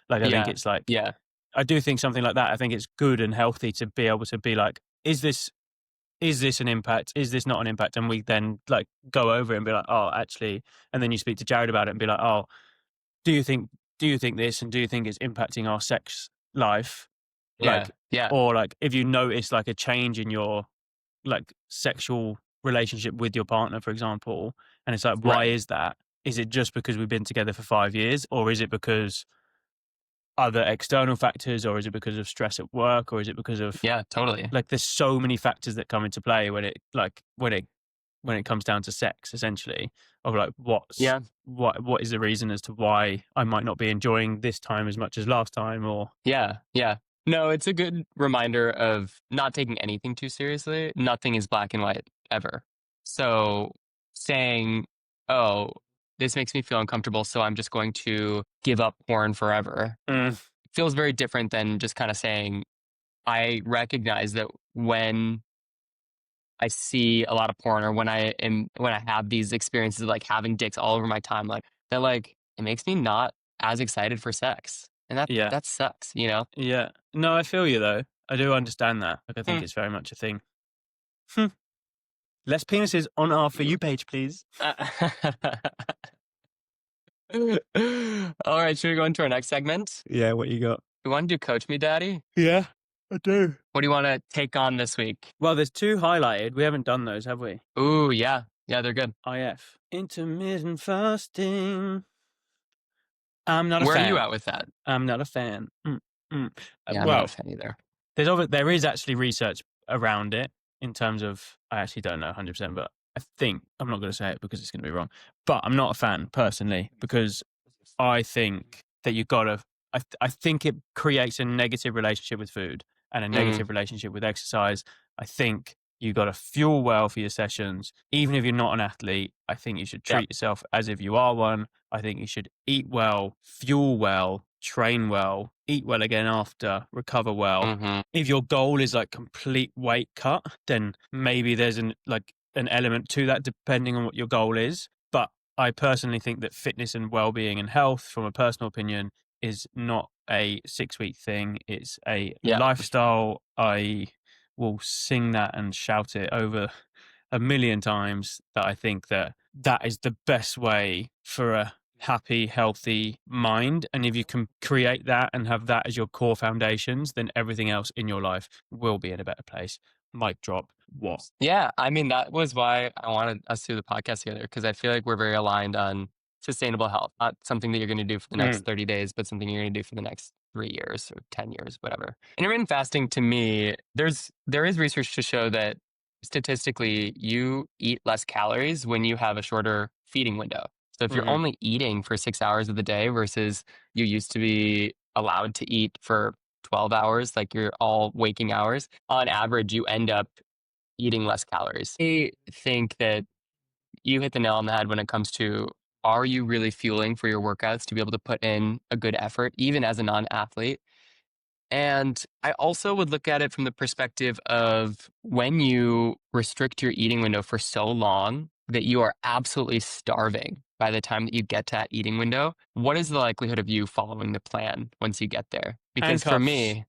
Like I think it's like, I do think something like that, I think it's good and healthy to be able to be like, is this an impact? Is this not an impact? And we then like go over it and be like, oh, actually, and then you speak to Jared about it and be like, oh, do you think this, and do you think it's impacting our sex life? Or like if you notice like a change in your like sexual relationship with your partner, for example, and it's like, why is that? Is it just because we've been together for 5 years, or is it because other external factors, or is it because of stress at work, or is it because of
totally,
like there's so many factors that come into play when it comes down to sex, essentially, of like what is the reason as to why I might not be enjoying this time as much as last time, or
no, it's a good reminder of not taking anything too seriously. Nothing is black and white ever. So saying, oh, this makes me feel uncomfortable, so I'm just going to give up porn forever. Feels very different than just kind of saying, I recognize that when I see a lot of porn, or when I have these experiences of like having dicks all over my time, like that, like it makes me not as excited for sex. And that sucks,
Yeah. No, I feel you though. I do understand that. Like, I think it's very much a thing. Less penises on our For You page, please.
All right, should we go into our next segment?
Yeah, what you got?
You want to do Coach Me Daddy?
Yeah, I do.
What do you want to take on this week?
Well, there's 2 highlighted. We haven't done those, have we?
Ooh, yeah. Yeah, they're good.
IF. Intermittent fasting. I'm not a
Where
fan.
are you at with that?
I'm not a fan.
Yeah, I'm not a fan either.
There is actually research around it in terms of, I actually don't know 100%, but I think, I'm not going to say it because it's going to be wrong, but I'm not a fan personally because I think that you got to, I think it creates a negative relationship with food and a negative relationship with exercise. I think you got to fuel well for your sessions. Even if you're not an athlete, I think you should treat yourself as if you are one. I think you should eat well, fuel well, train well, eat well again after, recover well. If your goal is like complete weight cut, then maybe there's an element to that depending on what your goal is. But I personally think that fitness and well-being and health, from a personal opinion, is not a 6-week thing. It's a lifestyle. I will sing that and shout it over a million times that I think that is the best way for a happy, healthy mind. And if you can create that and have that as your core foundations, then everything else in your life will be in a better place. Mic drop. What?
Yeah, I mean, that was why I wanted us to do the podcast together, because I feel like we're very aligned on sustainable health, not something that you're going to do for the next 30 days, but something you're going to do for the next 3 years or 10 years, whatever. Intermittent fasting, to me, there is research to show that statistically you eat less calories when you have a shorter feeding window. So if you're only eating for 6 hours of the day versus you used to be allowed to eat for 12 hours, like your all waking hours, on average, you end up eating less calories. I think that you hit the nail on the head when it comes to, are you really fueling for your workouts to be able to put in a good effort, even as a non-athlete? And I also would look at it from the perspective of, when you restrict your eating window for so long that you are absolutely starving by the time that you get to that eating window, what is the likelihood of you following the plan once you get there? Because for me,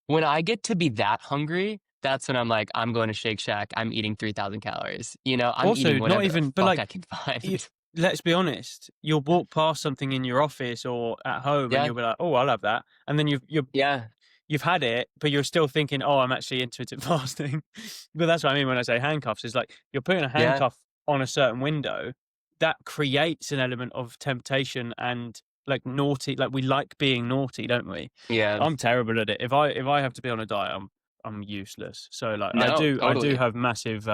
when I get to be that hungry, that's when I'm like, I'm going to Shake Shack. I'm eating 3,000 calories. You know, I'm
also,
eating whatever
not even,
the
but
fuck
like,
I can find.
Let's be honest. You'll walk past something in your office or at home, and you'll be like, "Oh, I'll have that," and then you've had it, but you're still thinking, "Oh, I'm actually intermittent fasting." But that's what I mean when I say handcuffs. Is like, you're putting a handcuff on a certain window that creates an element of temptation and like naughty. Like, we like being naughty, don't we?
Yeah,
I'm terrible at it. If I have to be on a diet, I'm useless. So like,
no,
I do have massive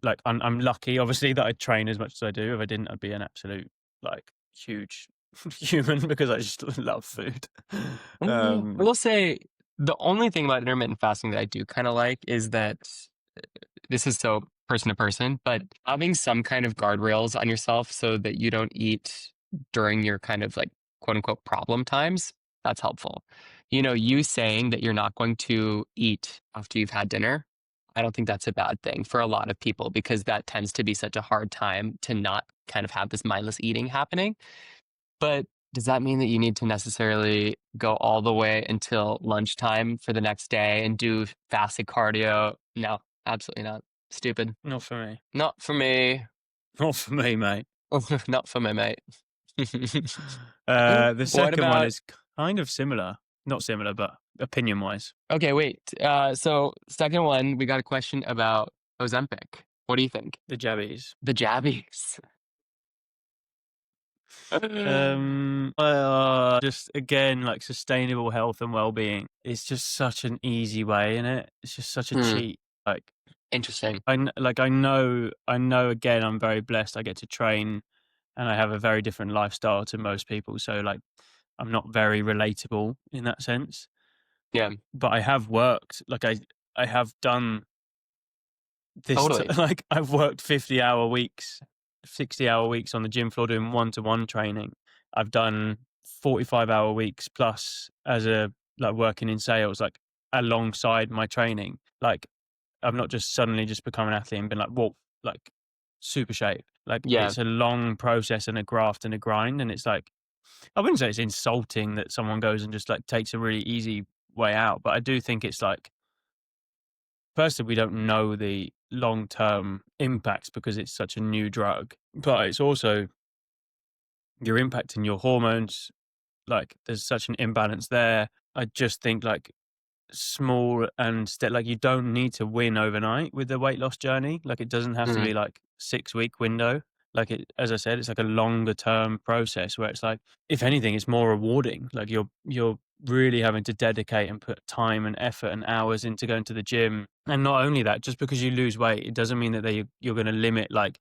like, I'm lucky obviously that I train as much as I do. If I didn't, I'd be an absolute like huge human, because I just love food.
I will say the only thing about intermittent fasting that I do kind of like is that this is so person to person, but having some kind of guardrails on yourself so that you don't eat during your kind of like quote unquote problem times, that's helpful. You know, you saying that you're not going to eat after you've had dinner, I don't think that's a bad thing for a lot of people, because that tends to be such a hard time to not kind of have this mindless eating happening. But does that mean that you need to necessarily go all the way until lunchtime for the next day and do fasted cardio? No, absolutely not. Stupid.
Not for me.
Not for me.
Not for me, mate.
Not for me, mate.
The second one is kind of similar. Not similar, but opinion-wise.
Okay, wait. So second one, we got a question about Ozempic. What do you think?
The jabbies.
The jabbies.
Just again, like, sustainable health and well-being. It's just such an easy way, isn't it? It's just such a cheat. Like,
interesting.
I know. Again, I'm very blessed. I get to train, and I have a very different lifestyle to most people. So like, I'm not very relatable in that sense.
Yeah.
But I have worked. Like, I have done this.
Totally.
Like, I've worked 50-hour weeks, 60-hour weeks on the gym floor doing one-to-one training. I've done 45-hour weeks plus as working in sales, like, alongside my training. Like, I've not just suddenly just become an athlete and been like, whoa, like, super shape. Like, it's a long process and a graft and a grind. And it's like, I wouldn't say it's insulting that someone goes and just like takes a really easy way out. But I do think it's like, firstly, we don't know the long-term impacts because it's such a new drug, but it's also you're impacting your hormones. Like there's such an imbalance there. I just think like small and like you don't need to win overnight with the weight loss journey. Like it doesn't have to
Mm.
be like 6-week window. Like it, as I said, it's like a longer term process where it's like, if anything, it's more rewarding. Like you're really having to dedicate and put time and effort and hours into going to the gym. And not only that, just because you lose weight, it doesn't mean that you're going to limit like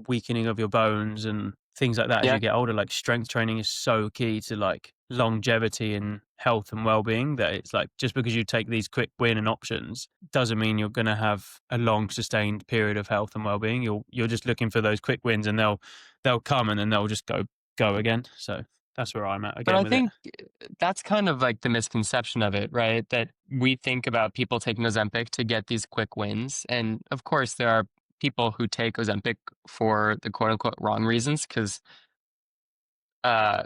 weakening of your bones and things like that as
Yeah.
you get older. Like strength training is so key to like longevity and health and well-being, that it's like, just because you take these quick win and options doesn't mean you're going to have a long sustained period of health and well-being. You're just looking for those quick wins, and they'll come and then they'll just go again. So that's where I'm at
But
again
I
with it.
think that's kind of like the misconception of it, right? That we think about people taking Ozempic to get these quick wins. And of course, there are people who take Ozempic for the quote unquote wrong reasons, because uh,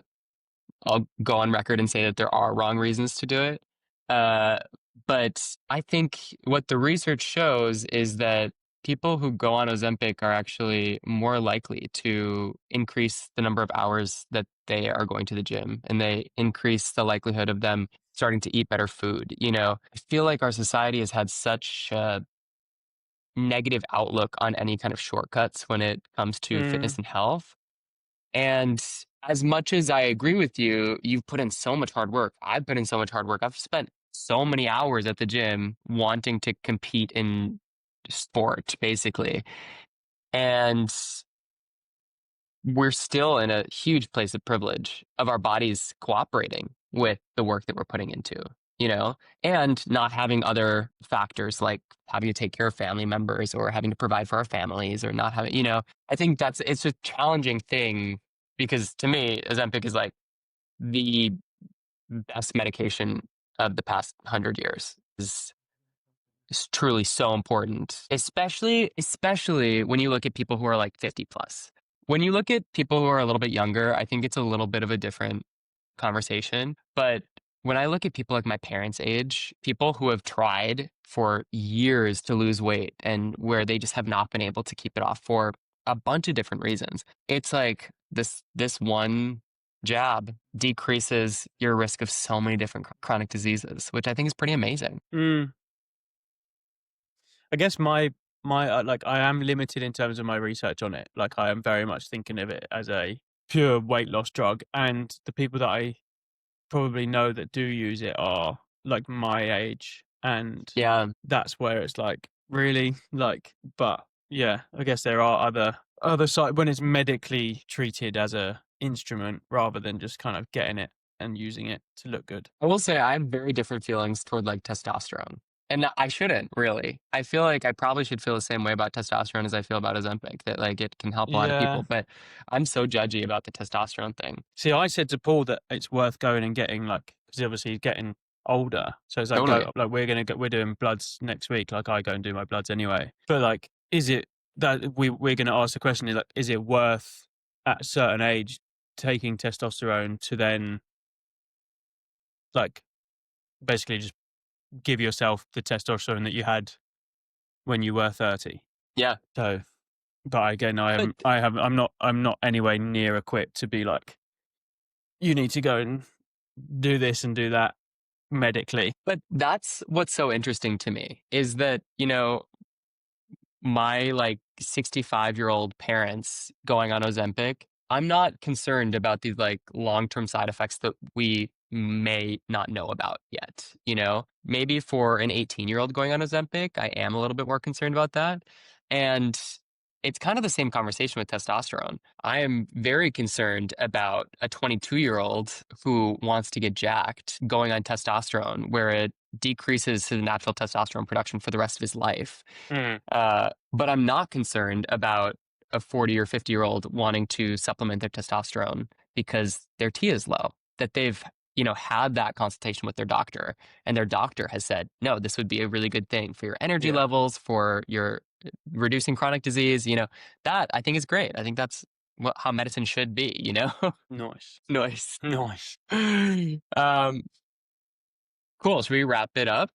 I'll go on record and say that there are wrong reasons to do it. But I think what the research shows is that people who go on Ozempic are actually more likely to increase the number of hours that they are going to the gym, and they increase the likelihood of them starting to eat better food. I feel like our society has had such a negative outlook on any kind of shortcuts when it comes to
Mm,
fitness and health. And as much as I agree with you, you've put in so much hard work. I've put in so much hard work. I've spent so many hours at the gym wanting to compete in sport, basically. And we're still in a huge place of privilege of our bodies cooperating with the work that we're putting into, and not having other factors like having to take care of family members or having to provide for our families or not having, I think it's a challenging thing, because to me, Ozempic is like the best medication of the past 100 years. Is truly so important, especially when you look at people who are like 50 plus. When you look at people who are a little bit younger, I think it's a little bit of a different conversation. But when I look at people like my parents' age, people who have tried for years to lose weight and where they just have not been able to keep it off for a bunch of different reasons, it's like this one jab decreases your risk of so many different chronic diseases, which I think is pretty amazing.
mm. I guess my like, I am limited in terms of my research on it. Like I am very much thinking of it as a pure weight loss drug, and the people that I probably know that do use it are like my age, and
Yeah.
that's where it's like, really, like, but yeah, I guess there are other side when it's medically treated as a instrument rather than just kind of getting it and using it to look good.
I will say I have very different feelings toward like testosterone. And I shouldn't really. I feel like I probably should feel the same way about testosterone as I feel about Ozempic, that like it can help a lot of
Yeah.
people. But I'm so judgy about the testosterone thing.
See, I said to Paul that it's worth going and getting, like, because obviously he's getting older. So it's like,
Totally.
go, like, we're doing bloods next week. Like, I go and do my bloods anyway. But like, is it that we're going to ask the question is like, is it worth at a certain age taking testosterone to then like basically just give yourself the testosterone that you had when you were 30?
Yeah.
So, but again,
But
I'm not anywhere near equipped to be like, you need to go and do this and do that medically.
but that's what's so interesting to me is that, my like 65-year-old parents going on Ozempic, I'm not concerned about these like long-term side effects that we may not know about yet. Maybe for an 18-year-old going on Ozempic, I am a little bit more concerned about that. And it's kind of the same conversation with testosterone. I am very concerned about a 22-year-old who wants to get jacked going on testosterone, where it decreases his natural testosterone production for the rest of his life.
Mm.
But I'm not concerned about a 40 or 50-year-old wanting to supplement their testosterone because their T is low, that they've, had that consultation with their doctor, and their doctor has said, no, this would be a really good thing for your energy
Yeah.
levels, for your reducing chronic disease. That I think is great. I think that's how medicine should be,
Nice.
Nice.
Nice.
um, Cool. Should we wrap it up?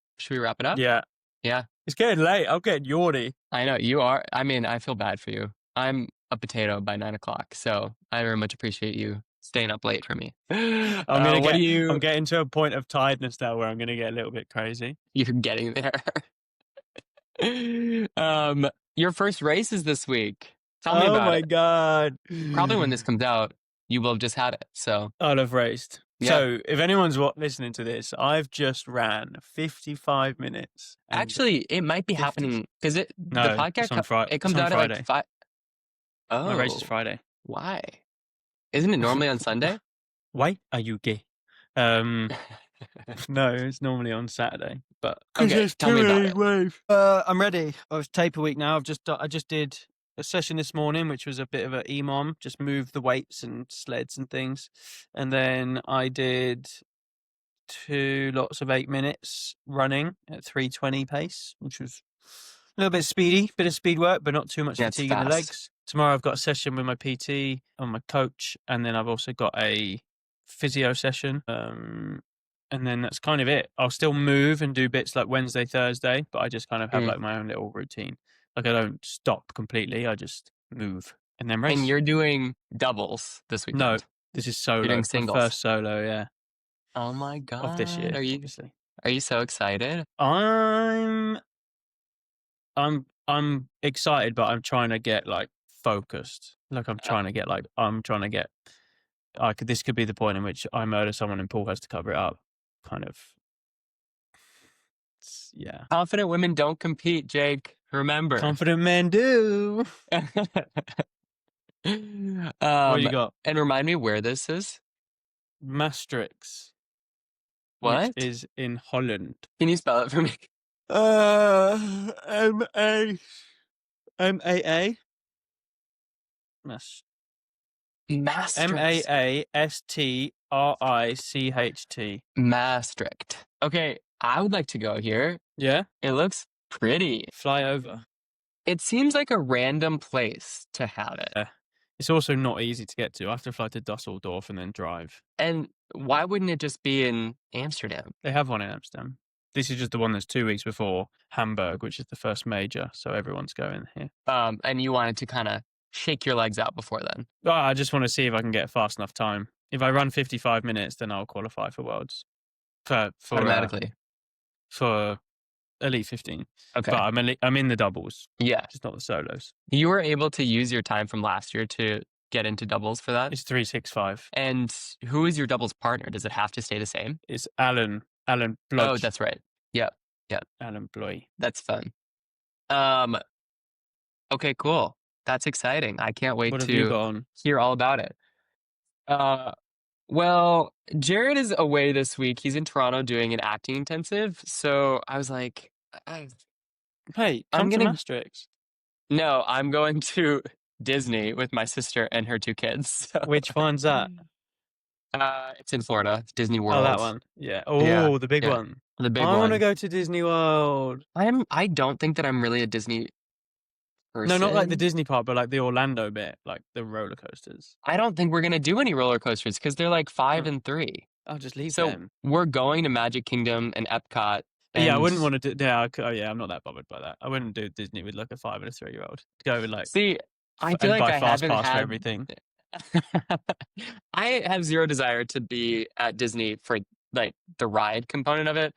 Yeah.
Yeah.
It's getting late. I'm getting yawny.
I know you are. I mean, I feel bad for you. I'm a potato by 9 o'clock, so I very much appreciate you staying up late for me.
I'm getting to a point of tiredness now where I'm gonna get a little bit crazy.
You're getting there. Your first race is this week. Tell me about it.
Oh my God.
Probably when this comes out, you will have just had it. So
I'll have raced.
Yeah.
So if anyone's listening to this, I've just ran 55 minutes.
actually, it might be
50.
happening because the
No,
podcast
it's on Friday.
it comes
It's on
out at
Friday.
like 5. Oh,
My race is Friday.
Why? Isn't it normally on Sunday?
Why are you gay? No, it's normally on Saturday. But
Okay, tell me about it.
I'm ready. It's taper week now. I just did a session this morning, which was a bit of an EMOM, just move the weights and sleds and things. And then I did 2 lots of 8 minutes running at 3:20 pace, which was a little bit speedy, bit of speed work, but not too much
Yeah, it's
fatigue in the
fast.
legs. Tomorrow I've got a session with my PT and my coach, and then I've also got a physio session. And then that's kind of it. I'll still move and do bits like Wednesday, Thursday, but I just kind of have like my own little routine. Like I don't stop completely. I just move and then race.
And you're doing doubles this weekend.
No, this is solo.
You're doing
My
singles.
first solo, yeah.
Oh my God.
Of this year,
Are you
obviously.
so excited?
I'm excited, but I'm trying to get like focused. Like I'm trying to get this could be the point in which I murder someone and Paul has to cover it up. Kind of. Yeah.
Confident women don't compete, Jake. Remember.
Confident men do. What you got?
And remind me where this is.
Maastricht.
What?
Which is in Holland.
Can you spell it for me?
M-A-A.
Maastricht.
Maastricht.
Maastricht. Okay, I would like to go here.
Yeah?
It looks pretty.
Fly over.
It seems like a random place to have it.
It's also not easy to get to. I have to fly to Dusseldorf and then drive.
And why wouldn't it just be in Amsterdam?
They have one in Amsterdam. This is just the one that's 2 weeks before Hamburg, which is the first major. So everyone's going here.
And you wanted to kind of shake your legs out before then?
Oh, I just want to see if I can get a fast enough time. If I run 55 minutes, then I'll qualify for Worlds. For
Automatically.
For Elite 15.
Okay.
But I'm in the doubles.
Yeah.
Just not the solos.
You were able to use your time from last year to get into doubles for that?
It's 365.
And who is your doubles partner? Does it have to stay the same?
It's Alan Bloch.
Oh, that's right. Yep.
Alan Bloy.
That's fun. Okay, cool. That's exciting. I can't wait
What have you got
to
on?
hear all about it. Well, Jared is away this week. He's in Toronto doing an acting intensive. So I was like,
Hey, come to Maastricht.
No, I'm going to Disney with my sister and her 2 kids. So.
Which one's that?
It's in Florida. It's Disney World.
Oh, that one. Yeah. Oh, the big one.
The big
I
one.
want to go to Disney World.
I don't think that I'm really a Disney person.
No, not like the Disney part, but like the Orlando bit, like the roller coasters.
I don't think we're going to do any roller coasters because they're like 5 and 3.
I'll just leave
So
them.
we're going to Magic Kingdom and Epcot.
Yeah, I wouldn't want to do. Yeah, I'm not that bothered by that. I wouldn't do Disney with like a 5 and a 3-year-old. Go with like.
See, I feel like I
fast
haven't
pass
had
for everything.
I have zero desire to be at Disney for like the ride component of it.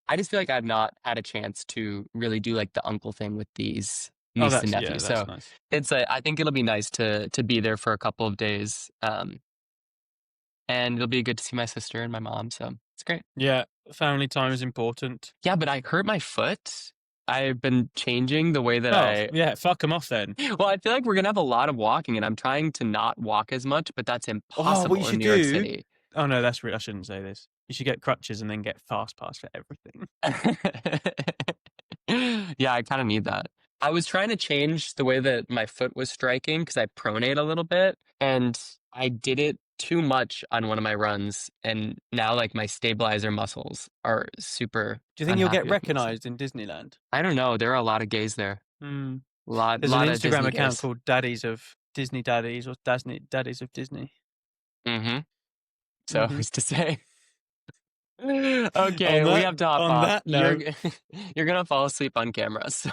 I just feel like I've not had a chance to really do like the uncle thing with these niece and nephew. So
nice.
it's I think it'll be nice to be there for a couple of days. And it'll be good to see my sister and my mom. So it's great.
Yeah, family time is important.
Yeah, but I hurt my foot. I've been changing the way that
Yeah, fuck them off then.
Well, I feel like we're going to have a lot of walking, and I'm trying to not walk as much, but that's impossible in New York City.
Oh, no, that's I shouldn't say this. You should get crutches and then get fast pass for everything.
Yeah, I kind of need that. I was trying to change the way that my foot was striking because I pronate a little bit, and I did it too much on one of my runs, and now like my stabilizer muscles are super.
Do you think you'll get
unhappy with me.
recognized in Disneyland?
I don't know. There are a lot of gays there.
There's
an
Instagram account
gays.
called Daddies of Disney Daddies or Daddies of Disney.
Mm-hmm. So who's to say? Okay, we have to hop
on
off.
that note,
You're gonna fall asleep on camera, so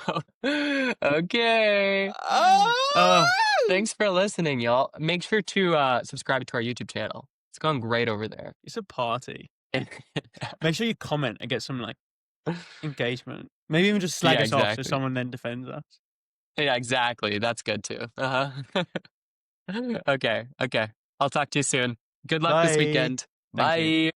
okay.
oh!
Thanks for listening, y'all. Make sure to subscribe to our YouTube channel. It's going great over there.
It's a party. Make sure you comment and get some like engagement. Maybe even just slag
Yeah,
us off so
exactly.
someone then defends us.
Yeah, exactly. That's good too. Okay. I'll talk to you soon. Good luck this
Bye.
weekend.
Thank you.
Bye.